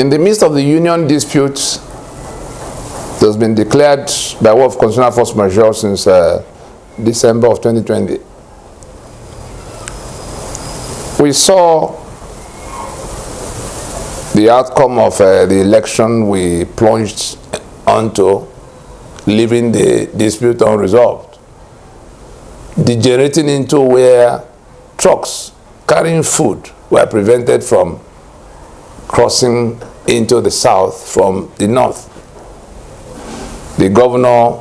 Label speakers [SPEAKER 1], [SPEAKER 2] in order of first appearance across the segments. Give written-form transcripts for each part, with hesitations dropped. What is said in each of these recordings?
[SPEAKER 1] In the midst of the union disputes, that's been declared by way of constitutional force majeure since December of 2020, we saw the outcome of the election we plunged onto, leaving the dispute unresolved, degenerating into where trucks carrying food were prevented from crossing into the south from the north. The governor,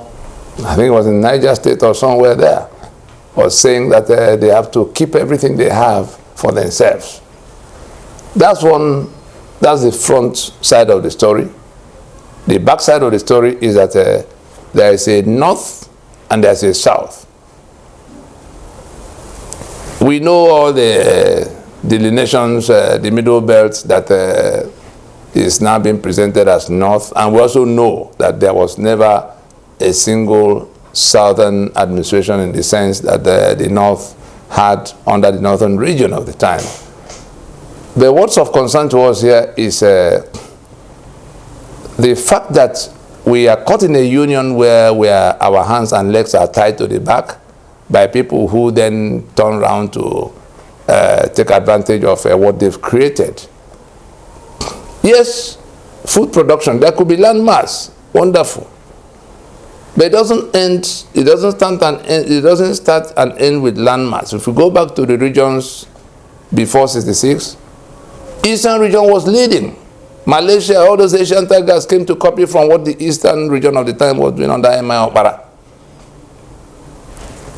[SPEAKER 1] I think it was in Niger State or somewhere there, was saying that they have to keep everything they have for themselves. That's the front side of the story. The back side of the story is that there is a north and there's a south. We know all the delineations, the middle belt that is now being presented as north, and we also know that there was never a single southern administration in the sense that the north had under the northern region of the time. But what's of concern to us here is the fact that we are caught in a union where our hands and legs are tied to the back by people who then turn around to take advantage of what they've created. Yes, food production, there could be land mass, wonderful. But it doesn't end, it doesn't start and end with land mass. If we go back to the regions before 66, Eastern region was leading. Malaysia, all those Asian tigers came to copy from what the Eastern region of the time was doing under Emir Okpara.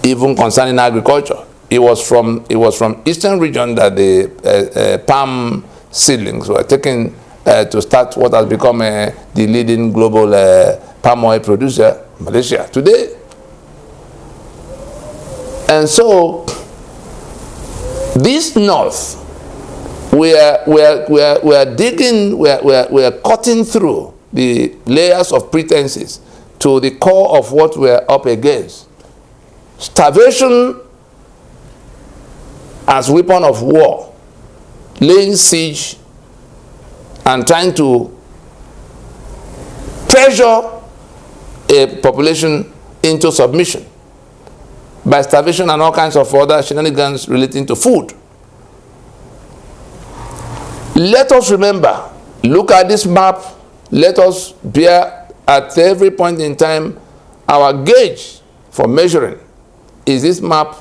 [SPEAKER 1] Even concerning agriculture, it was from Eastern region that the palm seedlings were taken to start what has become the leading global palm oil producer, Malaysia, today. And so, this north, we are digging, we are cutting through the layers of pretenses to the core of what we are up against. Starvation as weapon of war, laying siege and trying to pressure a population into submission by starvation and all kinds of other shenanigans relating to food. Let us remember, look at this map, let us bear at every point in time our gauge for measuring is this map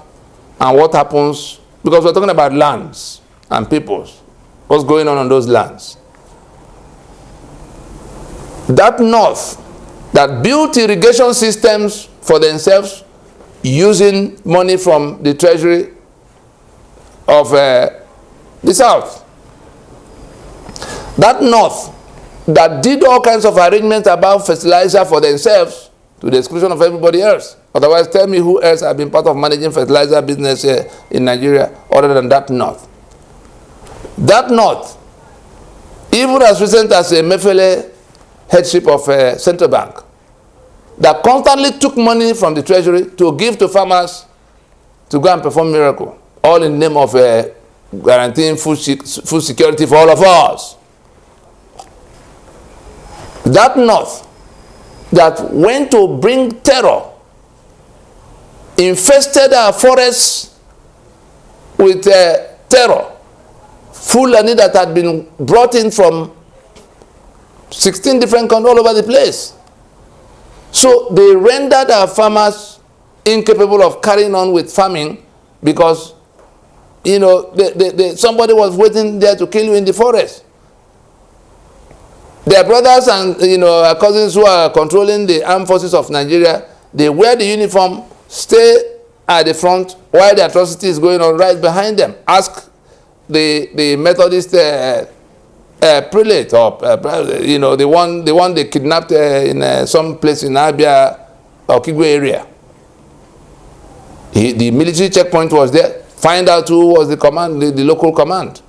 [SPEAKER 1] and what happens, because we're talking about lands and peoples, what's going on those lands. That north that built irrigation systems for themselves using money from the treasury of the south. That north that did all kinds of arrangements about fertilizer for themselves to the exclusion of everybody else. Otherwise, tell me who else has been part of managing fertilizer business here in Nigeria other than that north. That north, even as recent as Mefele headship of central bank, that constantly took money from the treasury to give to farmers to go and perform miracle, all in the name of guaranteeing food security for all of us. That north that went to bring terror, infested our forests with terror, Fulani that had been brought in from 16 different countries all over the place. So they rendered our farmers incapable of carrying on with farming because, you know, somebody was waiting there to kill you in the forest. Their brothers and, you know, our cousins who are controlling the armed forces of Nigeria, they wear the uniform, stay at the front while the atrocity is going on right behind them. Ask the Methodist prelate, or you know, the one they kidnapped in some place in Abia or Kigwe area. The military checkpoint was there. Find out who was the command, the local command.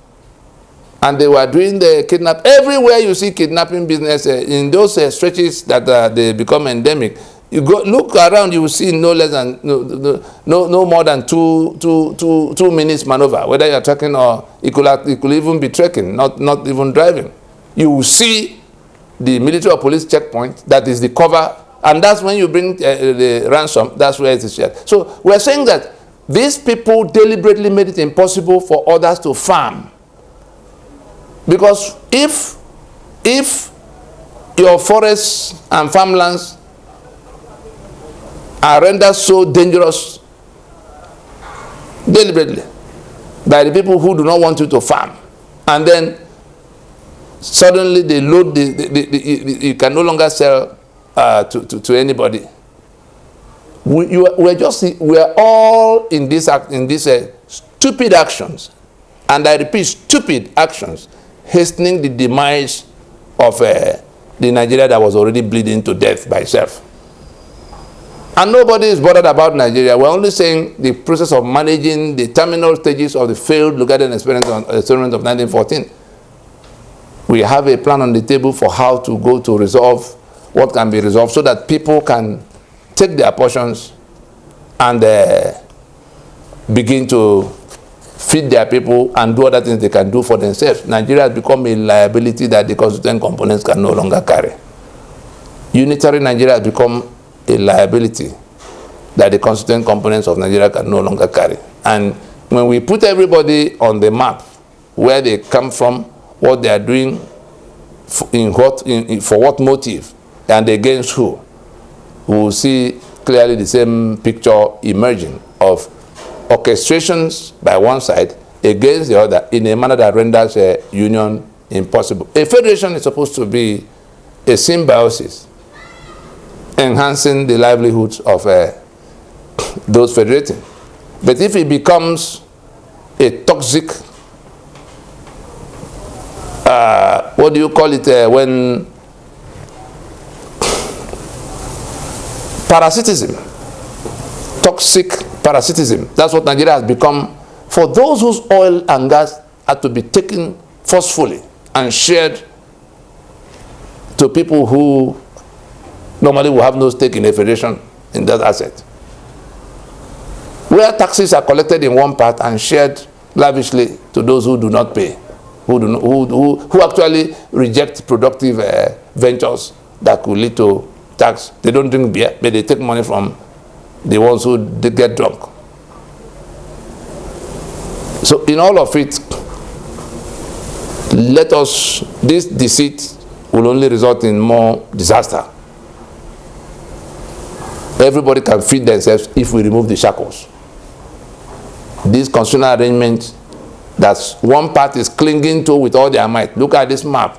[SPEAKER 1] And they were doing the kidnap. Everywhere you see kidnapping business, in those stretches that they become endemic, you go look around, you will see no less than no more than two minutes maneuver. Whether you're trekking or it could even be trekking, not even driving. you will see the military or police checkpoint, that is the cover, and that's when you bring the ransom, that's where it is shared. So we're saying that these people deliberately made it impossible for others to farm. Because if your forests and farmlands are rendered so dangerous deliberately by the people who do not want you to farm, and then suddenly they load you can no longer sell to anybody. We are all in these stupid actions, and I repeat, stupid actions, hastening the demise of the Nigeria that was already bleeding to death by itself. And nobody is bothered about Nigeria. We're only saying the process of managing the terminal stages of the failed Lugaden experiment of 1914. We have a plan on the table for how to go to resolve what can be resolved, so that people can take their portions and begin to feed their people and do other things they can do for themselves. Nigeria has become a liability that the constituent components can no longer carry. Unitary Nigeria has become a liability that the constituent components of Nigeria can no longer carry. And when we put everybody on the map, where they come from, what they are doing, for what motive, and against who, we will see clearly the same picture emerging of orchestrations by one side against the other in a manner that renders a union impossible. A federation is supposed to be a symbiosis, enhancing the livelihoods of those federating. But if it becomes a toxic, what do you call it, when parasitism, toxic parasitism, that's what Nigeria has become for those whose oil and gas are to be taken forcefully and shared to people who normally will have no stake in a federation in that asset. Where taxes are collected in one part and shared lavishly to those who do not pay, who actually reject productive ventures that could lead to tax. They don't drink beer, but they take money from the ones who get drunk. So in all of it, this deceit will only result in more disaster. Everybody can feed themselves if we remove the shackles. This constitutional arrangement that one part is clinging to with all their might. Look at this map.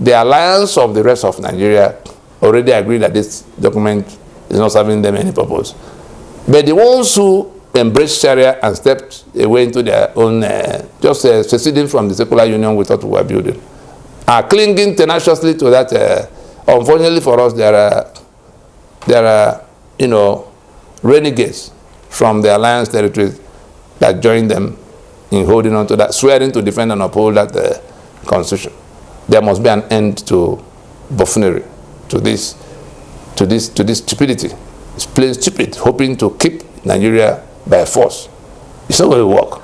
[SPEAKER 1] The alliance of the rest of Nigeria already agreed that this document is not serving them any purpose. But the ones who embraced Sharia and stepped away into their own, seceding from the secular union we thought we were building, are clinging tenaciously to that. Unfortunately for us, there are renegades from the alliance territories that joined them in holding on to that, swearing to defend and uphold that constitution. There must be an end to buffoonery, to this stupidity. It's plain stupid, hoping to keep Nigeria by force. It's not going to work.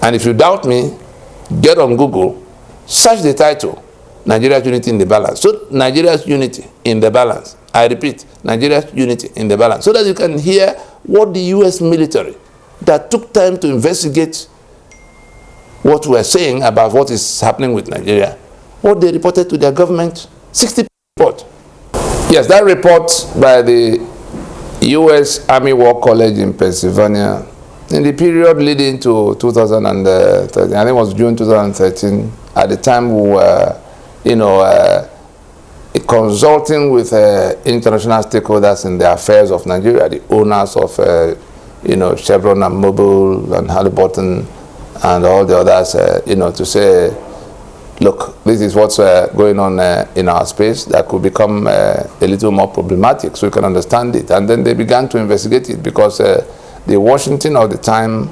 [SPEAKER 1] And if you doubt me, get on Google, search the title, Nigeria's Unity in the Balance. So Nigeria's Unity in the Balance. I repeat, Nigeria's Unity in the Balance. So that you can hear what the U.S. military that took time to investigate what we're saying about what is happening with Nigeria, what they reported to their government, 60 report. Yes, that report by the U.S. Army War College in Pennsylvania in the period leading to 2013, I think it was June 2013, at the time we were, consulting with international stakeholders in the affairs of Nigeria, the owners of, Chevron and Mobil and Halliburton and all the others, to say, look, this is what's going on in our space that could become a little more problematic, so you can understand it. And then they began to investigate it because the Washington of the time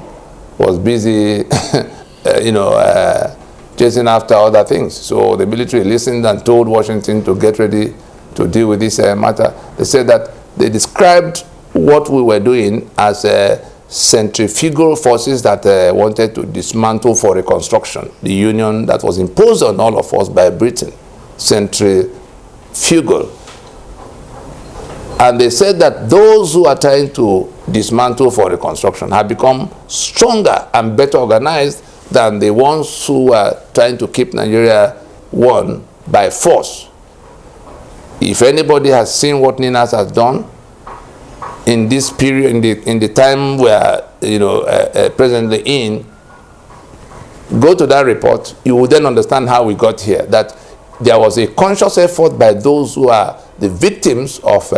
[SPEAKER 1] was busy, chasing after other things. So the military listened and told Washington to get ready to deal with this matter. They said that they described what we were doing as centrifugal forces that wanted to dismantle for reconstruction the union that was imposed on all of us by Britain. Centrifugal. And they said that those who are trying to dismantle for reconstruction have become stronger and better organized than the ones who are trying to keep Nigeria one by force. If anybody has seen what Ninas has done in this period, in the time we are, presently in, go to that report. You will then understand how we got here. That there was a conscious effort by those who are the victims of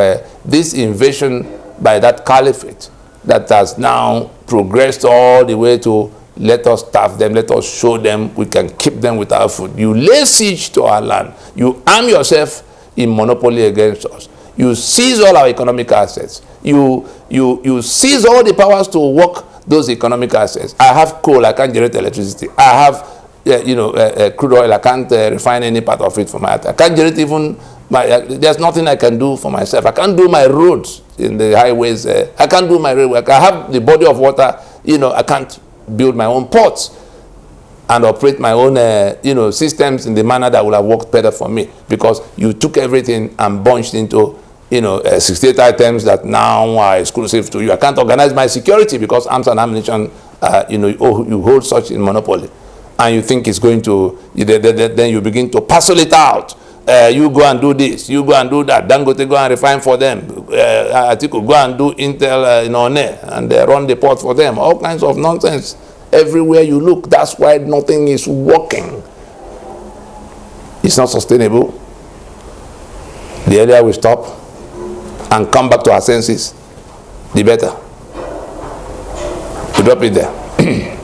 [SPEAKER 1] this invasion by that caliphate that has now progressed all the way to let us starve them, let us show them we can keep them without food. You lay siege to our land. You arm yourself in monopoly against us. You seize all our economic assets. You seize all the powers to work those economic assets. I have coal, I can't generate electricity. I have crude oil, I can't refine any part of it for my I can't generate even there's nothing I can do for myself. I can't do my roads in the highways. I can't do my railway. I have the body of water. I can't build my own ports and operate my own systems in the manner that would have worked better for me, because you took everything and bunched into 68 items that now are exclusive to you. I can't organize my security because arms and ammunition, you hold such in monopoly, and you think it's going to, then you begin to parcel it out. You go and do this, you go and do that. Dangote go and refine for them. Atiku go and do Intel in One and run the port for them. All kinds of nonsense everywhere you look. That's why nothing is working. It's not sustainable. The earlier we stop and come back to our senses, the better. We drop it there.